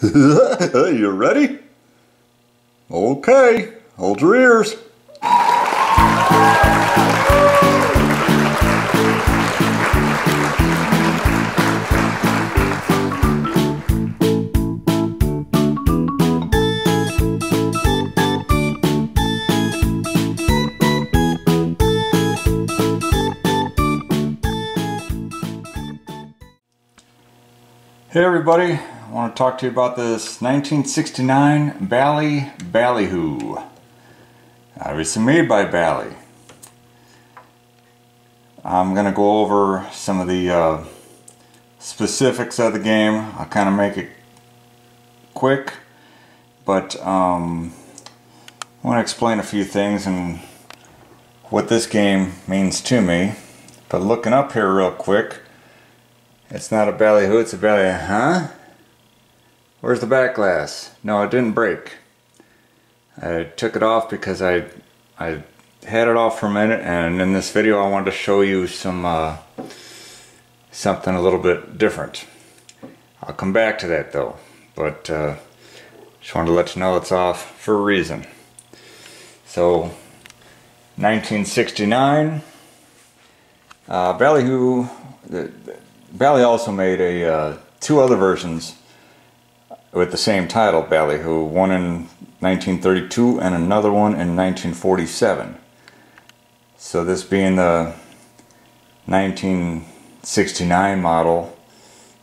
You ready? Okay, hold your ears. Hey everybody, I want to talk to you about this 1969 Bally-Hoo. Obviously made by Bally. I'm going to go over some of the specifics of the game. I'll kind of make it quick, but I want to explain a few things and what this game means to me. But looking up here real quick, it's not a Bally-Hoo, it's a Bally-Huh? Where's the back glass? No, it didn't break. I took it off because I had it off for a minute, and in this video I wanted to show you some something a little bit different. I'll come back to that though, but just wanted to let you know it's off for a reason. So 1969, Bally-Hoo. Bally also made two other versions with the same title, Bally-Hoo, one in 1932 and another one in 1947. So this being the 1969 model,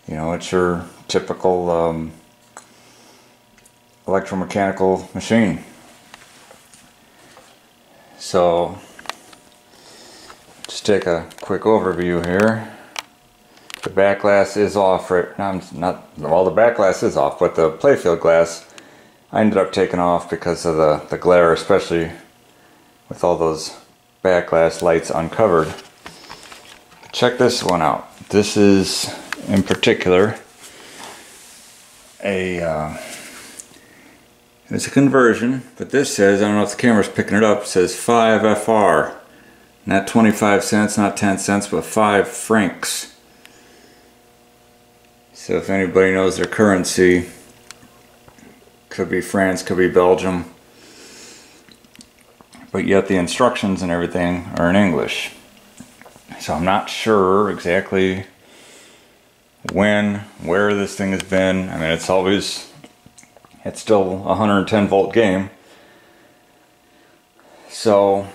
you know, it's your typical electromechanical machine. So just take a quick overview here. The back glass is off right now. Well, the back glass is off, but the playfield glass I ended up taking off because of the glare, especially with all those back glass lights uncovered. Check this one out. This is in particular it's a conversion, but this says, I don't know if the camera's picking it up, it says 5 FR. Not 25 cents, not 10 cents, but 5 francs. So if anybody knows their currency, could be France, could be Belgium, but yet the instructions and everything are in English. So I'm not sure exactly when, where this thing has been. I mean, it's still a 110 volt game. So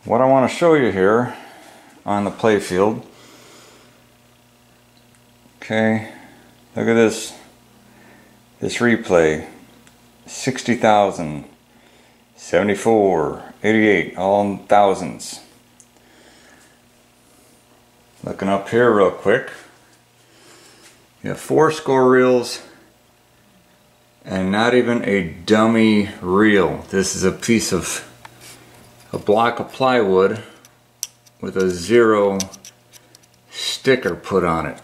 what I want to show you here on the playfield, okay, look at this replay. 60,000, 74, 88, all in thousands. Looking up here real quick, you have 4 score reels and not even a dummy reel. This is a piece of a block of plywood with a 0 sticker put on it.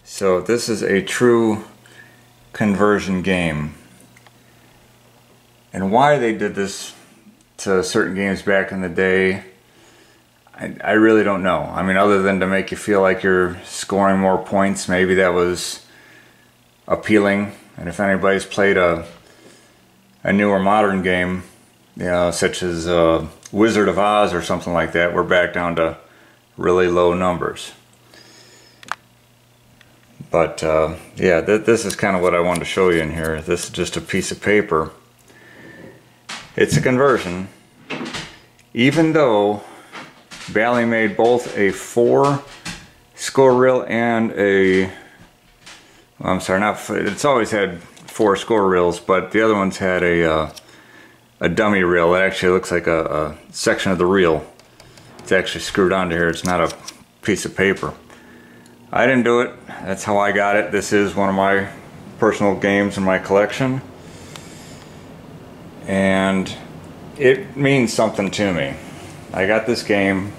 So this is a true conversion game. And why they did this to certain games back in the day, I really don't know. I mean, other than to make you feel like you're scoring more points, maybe that was appealing. And if anybody's played a newer modern game, you know, such as Wizard of Oz or something like that, we're back down to really low numbers. But yeah, this is kind of what I wanted to show you in here. This is just a piece of paper. It's a conversion. Even though Bally made both a 4 score reel and a, well, I'm sorry, it's always had 4 score reels, but the other ones had a dummy reel. It actually looks like a section of the reel. It's actually screwed onto here. It's not a piece of paper. I didn't do it. That's how I got it. This is one of my personal games in my collection, and it means something to me. I got this game,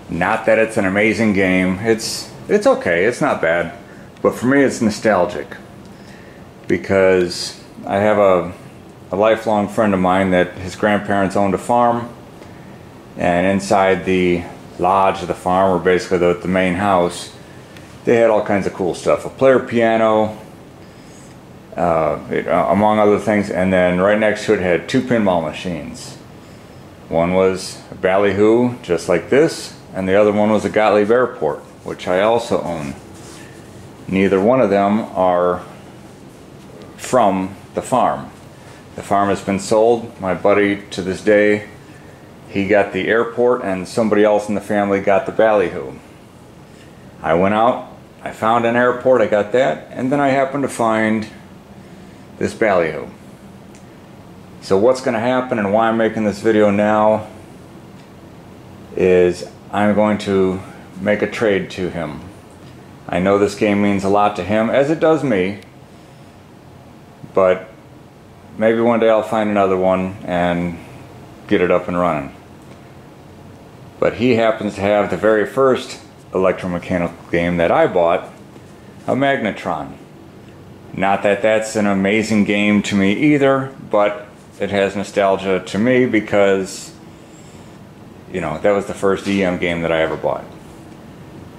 not that it's an amazing game. It's okay, it's not bad, but for me it's nostalgic because I have a lifelong friend of mine that his grandparents owned a farm, and inside the lodge of the farm, or basically the main house, they had all kinds of cool stuff. A player piano, among other things, and then right next to it had 2 pinball machines. One was a Bally-Hoo, just like this, and the other one was a Gottlieb Airport, which I also own. Neither one of them are from the farm. The farm has been sold. My buddy, to this day, he got the airport, and somebody else in the family got the Bally-Hoo. I went out, I found an airport, I got that, and then I happened to find this Bally-Hoo. So what's going to happen and why I'm making this video now is I'm going to make a trade to him. I know this game means a lot to him, as it does me, but maybe one day I'll find another one and get it up and running. But he happens to have the very first electromechanical game that I bought, a Magnetron. Not that that's an amazing game to me either, but it has nostalgia to me because, you know, that was the first EM game that I ever bought.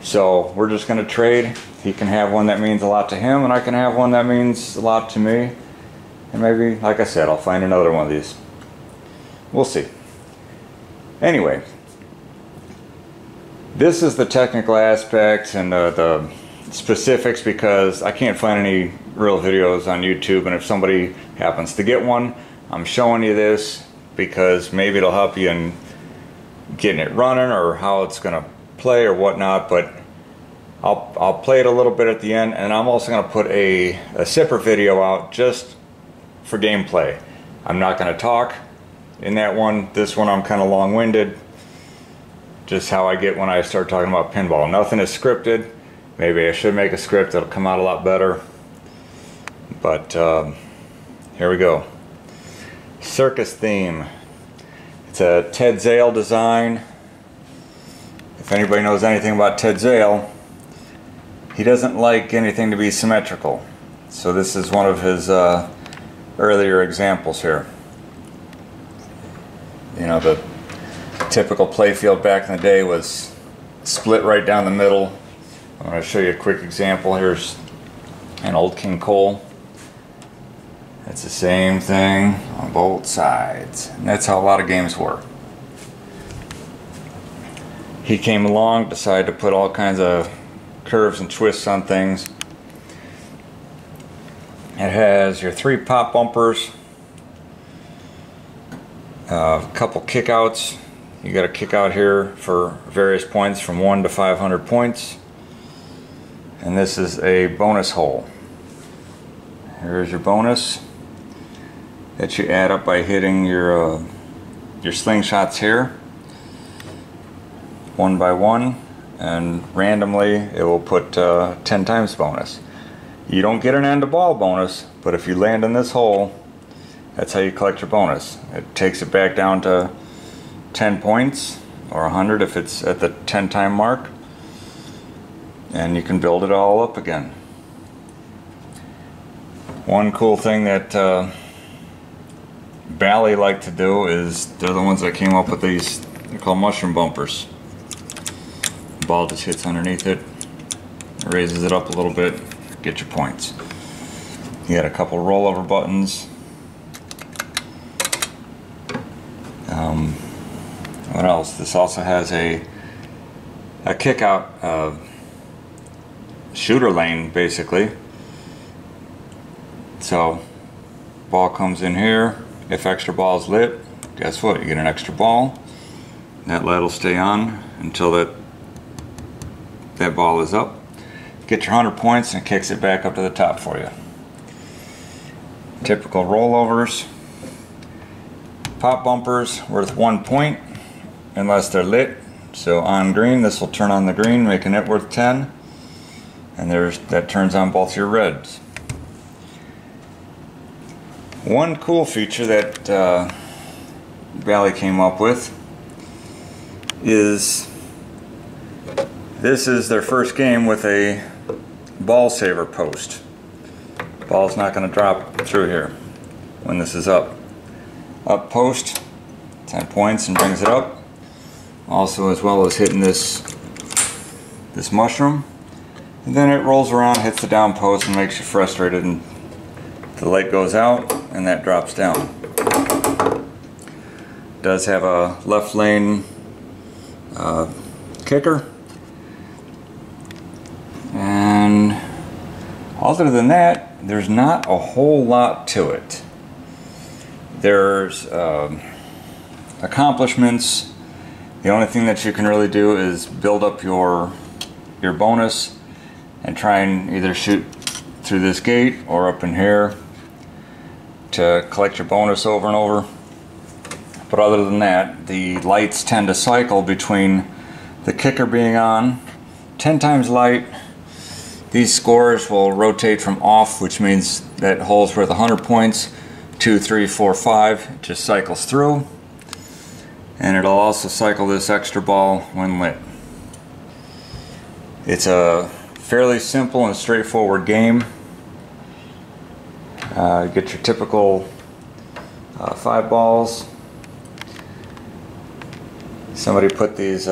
So we're just going to trade. He can have one that means a lot to him, and I can have one that means a lot to me. And maybe, like I said, I'll find another one of these. We'll see. Anyway, this is the technical aspects and the specifics, because I can't find any real videos on YouTube, and if somebody happens to get one, I'm showing you this because maybe it'll help you in getting it running or how it's going to play or whatnot. But I'll play it a little bit at the end, and I'm also going to put a separate video out just for gameplay. I'm not going to talk in that one. This one I'm kind of long-winded, just how I get when I start talking about pinball. Nothing is scripted. Maybe I should make a script, it'll come out a lot better. But here we go. Circus theme. It's a Ted Zale design. If anybody knows anything about Ted Zale, he doesn't like anything to be symmetrical. So this is one of his earlier examples here. You know, the typical playfield back in the day was split right down the middle. I'm going to show you a quick example. Here's an old King Cole. It's the same thing on both sides. And that's how a lot of games were. He came along, decided to put all kinds of curves and twists on things. It has your 3 pop bumpers, a couple kickouts. You got a kick out here for various points from 1 to 500 points. And this is a bonus hole. Here's your bonus that you add up by hitting your slingshots here, 1 by 1, and randomly it will put 10 times bonus. You don't get an end of ball bonus, but if you land in this hole, that's how you collect your bonus. It takes it back down to 10 points or 100 if it's at the 10-time mark, and you can build it all up again. One cool thing that Bally like to do is, they're the ones that came up with these, they're called mushroom bumpers. The ball just hits underneath it, raises it up a little bit, get your points. You got a couple rollover buttons. What else? This also has a kick out shooter lane, basically. So ball comes in here. If extra ball is lit, guess what? You get an extra ball. That light will stay on until that ball is up. Get your 100 points and it kicks it back up to the top for you. Typical rollovers. Pop bumpers worth 1 point unless they're lit. So on green, this will turn on the green, making it worth 10. And that turns on both your reds. One cool feature that Bally came up with is this is their first game with a ball saver post. Ball's not going to drop through here when this is up. Up post, 10 points and brings it up. Also, as well as hitting this mushroom, And then it rolls around, hits the down post, and makes you frustrated, and the light goes out and that drops down. It does have a left lane kicker, and other than that, there's not a whole lot to it. There's accomplishments. The only thing that you can really do is build up your bonus and try and either shoot through this gate or up in here to collect your bonus over and over. But other than that, the lights tend to cycle between the kicker being on, 10 times light. These scores will rotate from off, which means that hole's worth 100 points, 2, 3, 4, 5. It just cycles through. And it'll also cycle this extra ball when lit. It's a fairly simple and straightforward game. You get your typical 5 balls. Somebody put these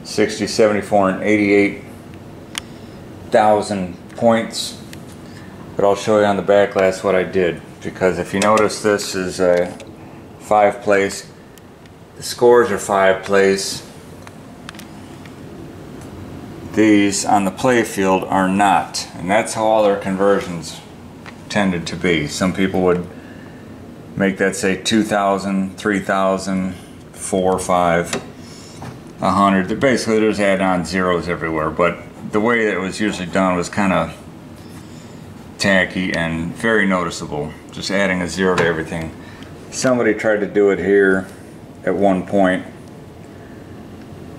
60, 74, and 88,000 points, but I'll show you on the back glass what I did, because if you notice, this is a 5 place. The scores are 5 place. These on the play field are not, and that's how all their conversions tended to be. Some people would make that say 2,000, 3,000, 4, 5, 100. Basically, there's add-on zeros everywhere, but the way that it was usually done was kind of tacky and very noticeable, just adding a 0 to everything. Somebody tried to do it here at one point.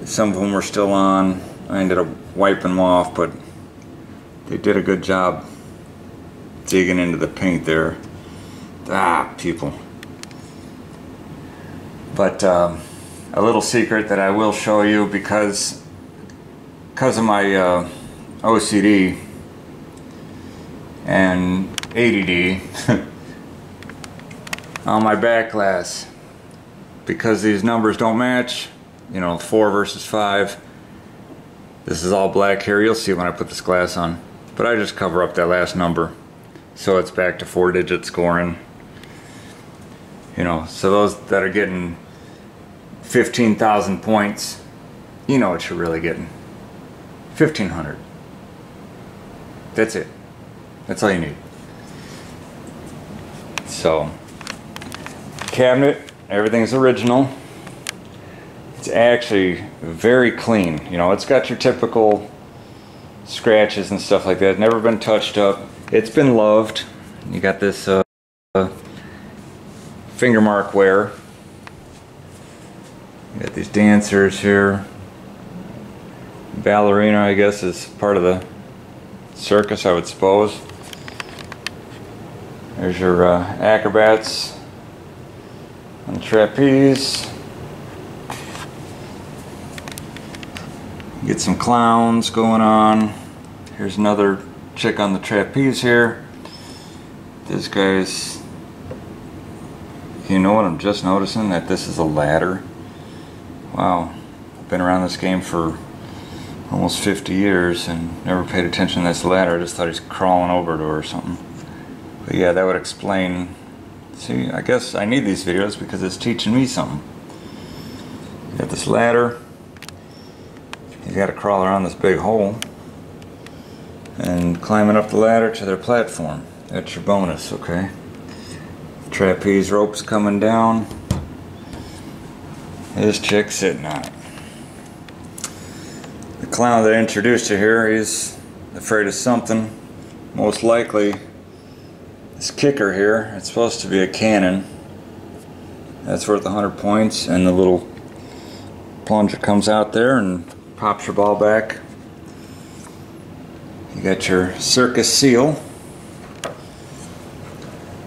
Some of them were still on. I ended up wiping them off, but they did a good job digging into the paint there. People. But a little secret that I will show you, because of my OCD and ADD on my back glass, because these numbers don't match, you know, 4 versus 5. This is all black here. You'll see when I put this glass on. But I just cover up that last number, so it's back to 4-digit scoring. You know, so those that are getting 15,000 points, you know what you're really getting. 1,500. That's it. That's all you need. So, cabinet, everything's original. It's actually very clean. You know, it's got your typical scratches and stuff like that. Never been touched up. It's been loved. You got this finger mark wear. You got these dancers here. Ballerina, I guess, is part of the circus, I would suppose. There's your acrobats on the trapeze. Get some clowns going on. Here's another chick on the trapeze here. This guy's... You know what I'm just noticing? That this is a ladder. Wow. I've been around this game for almost 50 years and never paid attention to this ladder. I just thought he's crawling over to her or something. But yeah, that would explain. See, I guess I need these videos because it's teaching me something. You got this ladder. You got to crawl around this big hole and climbing up the ladder to their platform. That's your bonus, okay? Trapeze ropes coming down. This chick sitting on it. The clown that I introduced you here, he's afraid of something. Most likely this kicker here. It's supposed to be a cannon. That's worth 100 points, and the little plunger comes out there and pops your ball back. You got your circus seal.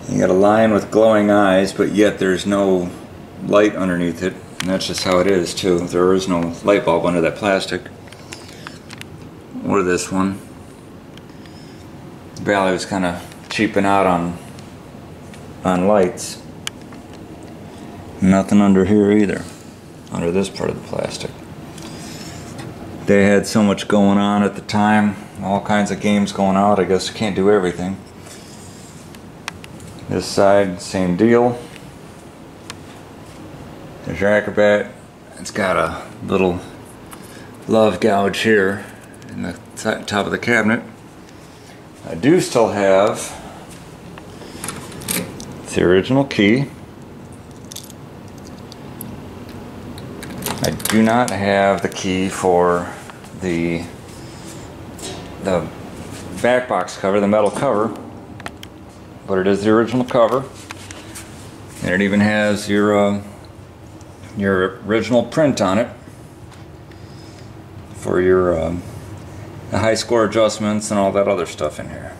You got a lion with glowing eyes, but yet there's no light underneath it, and that's just how it is too. There is no light bulb under that plastic. Or this one. Bally was kind of cheaping out on lights. Nothing under here either, under this part of the plastic. They had so much going on at the time, all kinds of games going out. I guess you can't do everything. This side, same deal. There's your Acrobat. It's got a little love gouge here in the top of the cabinet. I do still have the original key. I do not have the key for the back box cover, the metal cover, but it is the original cover, and it even has your original print on it for your the high score adjustments and all that other stuff in here.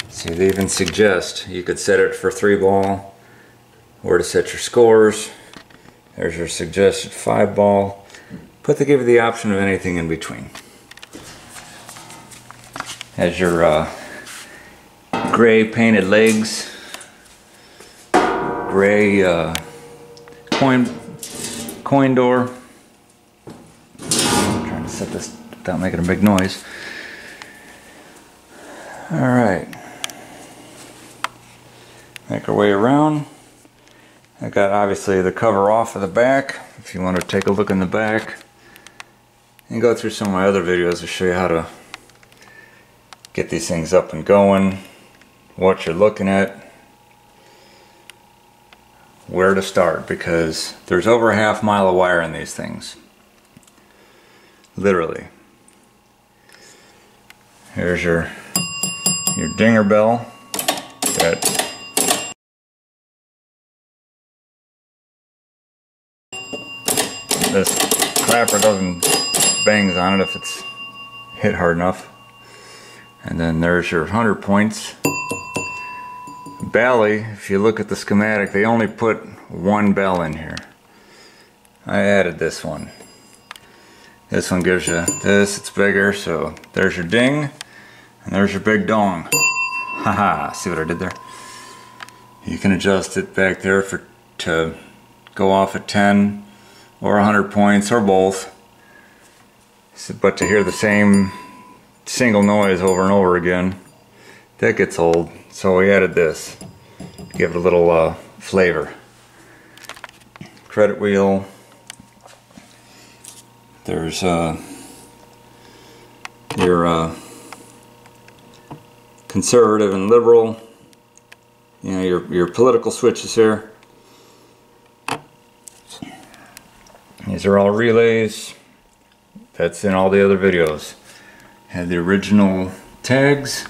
See, they even suggest you could set it for 3-ball, or to set your scores. There's your suggested 5-ball, but they give you the option of anything in between. Has your gray painted legs, gray coin door. I'm trying to set this without making a big noise. Alright. Make our way around. I got obviously the cover off of the back, if you want to take a look in the back, and go through some of my other videos to show you how to get these things up and going, what you're looking at, where to start, because there's over a half mile of wire in these things. Literally. Here's your dinger bell. This clapper doesn't bangs on it if it's hit hard enough. And then there's your 100 points. Bally, if you look at the schematic, they only put one bell in here. I added this one. This one gives you this, it's bigger, so there's your ding, and there's your big dong. Haha, see what I did there? You can adjust it back there to go off at 10 or 100 points, or both. But to hear the same single noise over and over again, that gets old. So we added this to give it a little flavor. Credit wheel. There's your conservative and liberal. You know, your political switches here. These are all relays. That's in all the other videos. Had the original tags.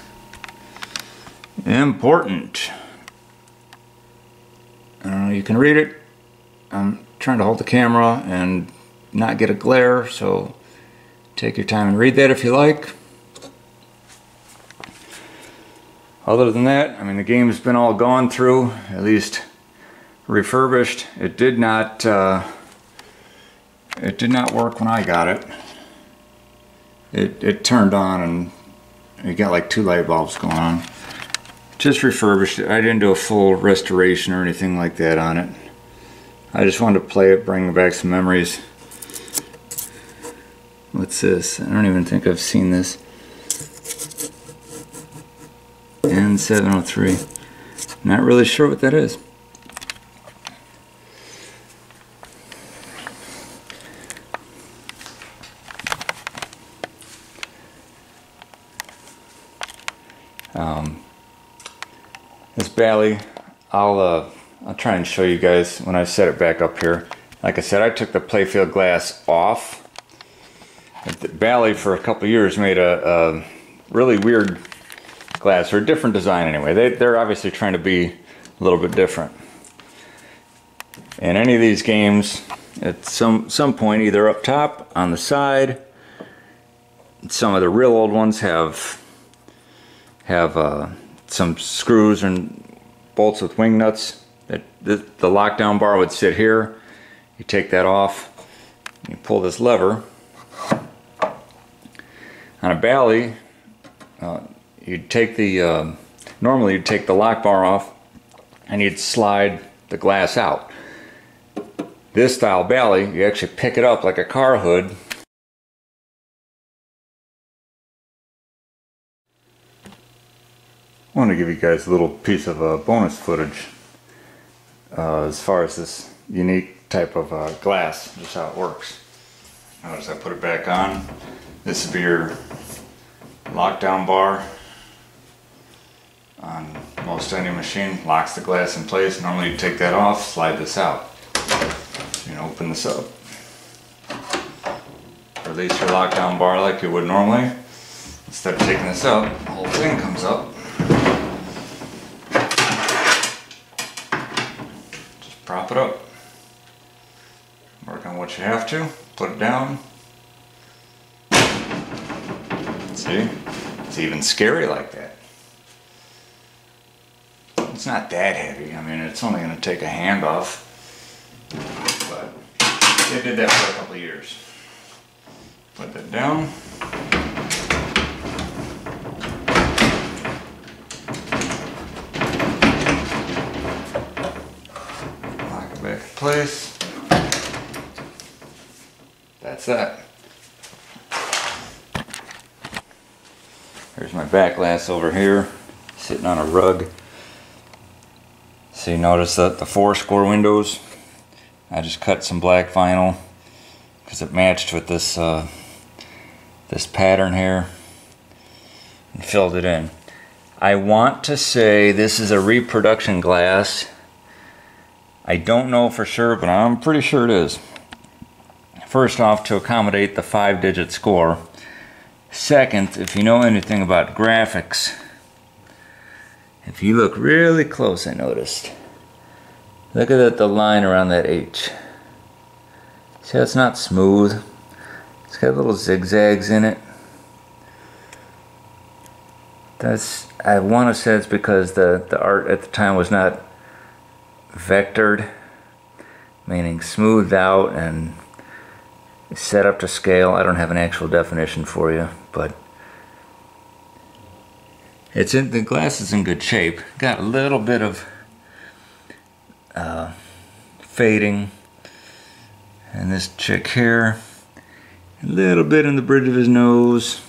Important. You can read it. I'm trying to hold the camera and not get a glare, so take your time and read that if you like. Other than that, I mean, the game's been all gone through, at least refurbished. It did not work when I got it. It turned on and you got like 2 light bulbs going on. Just refurbished it. I didn't do a full restoration or anything like that on it. I just wanted to play it, bring back some memories. What's this? I don't even think I've seen this. N703. Not really sure what that is. This Bally, I'll try and show you guys when I set it back up here. Like I said, I took the playfield glass off. The Bally for a couple years made a really weird glass, or a different design anyway. They're obviously trying to be a little bit different. In any of these games, at some point, either up top, on the side, some of the real old ones have some screws and bolts with wing nuts. The lockdown bar would sit here. You take that off, you pull this lever. On a Bally, you'd take the normally you'd take the lock bar off and you'd slide the glass out. This style Bally, you actually pick it up like a car hood I want to give you guys a little piece of bonus footage as far as this unique type of glass, just how it works. Notice I put it back on. This would be your lockdown bar on most any machine. Locks the glass in place. Normally you take that off, slide this out. You know, open this up. Release your lockdown bar like you would normally. Instead of taking this out, the whole thing comes up. Just prop it up. Work on what you have to. Put it down. See? It's even scary like that. It's not that heavy. I mean, it's only going to take a hand off. But they did that for a couple of years. Put that down. Lock it back in place. That's that. There's my back glass over here, sitting on a rug. So you notice that the 4-score windows, I just cut some black vinyl because it matched with this this pattern here and filled it in. I want to say this is a reproduction glass. I don't know for sure, but I'm pretty sure it is. First off, to accommodate the 5-digit score. Second, if you know anything about graphics, if you look really close, I noticed. Look at that, the line around that H. See how it's not smooth? It's got little zigzags in it. That's, I want to say it's because the art at the time was not vectored, meaning smoothed out and set up to scale. I don't have an actual definition for you, but it's in, the glass is in good shape. Got a little bit of fading, and this chick here, a little bit in the bridge of his nose,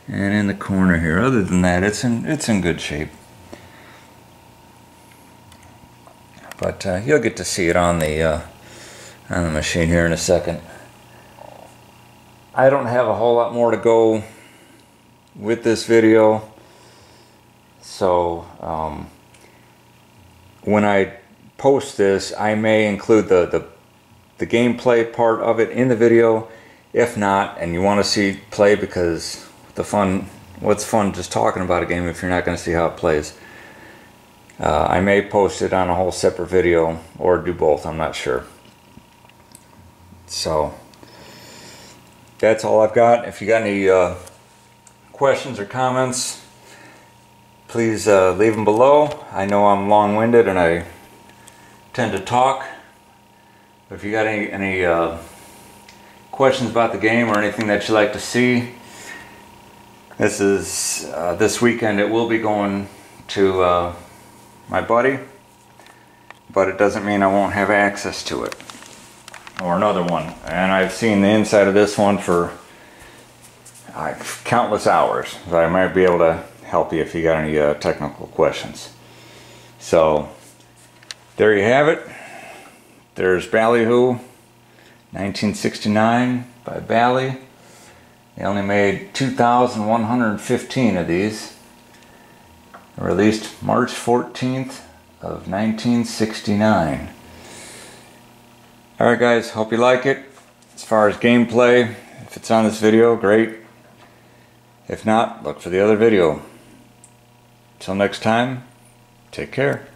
and in the corner here. Other than that, it's in good shape. But you'll get to see it on the machine here in a second. I don't have a whole lot more to go with this video, so when I post this, I may include the gameplay part of it in the video. If not, and you want to see play, because what's fun just talking about a game if you're not going to see how it plays. I may post it on a whole separate video, or do both, I'm not sure. So that's all I've got. If you got any questions or comments, please leave them below. I know I'm long-winded and I tend to talk, but if you got any questions about the game or anything that you'd like to see, this weekend it will be going to my buddy, but it doesn't mean I won't have access to it, or another one. And I've seen the inside of this one for countless hours, so I might be able to help you if you got any technical questions. So there you have it. There's Bally-Hoo 1969 by Bally. They only made 2,115 of these. Released March 14th of 1969. Alright guys, hope you like it. As far as gameplay, if it's on this video, great. If not, look for the other video. Till next time, take care.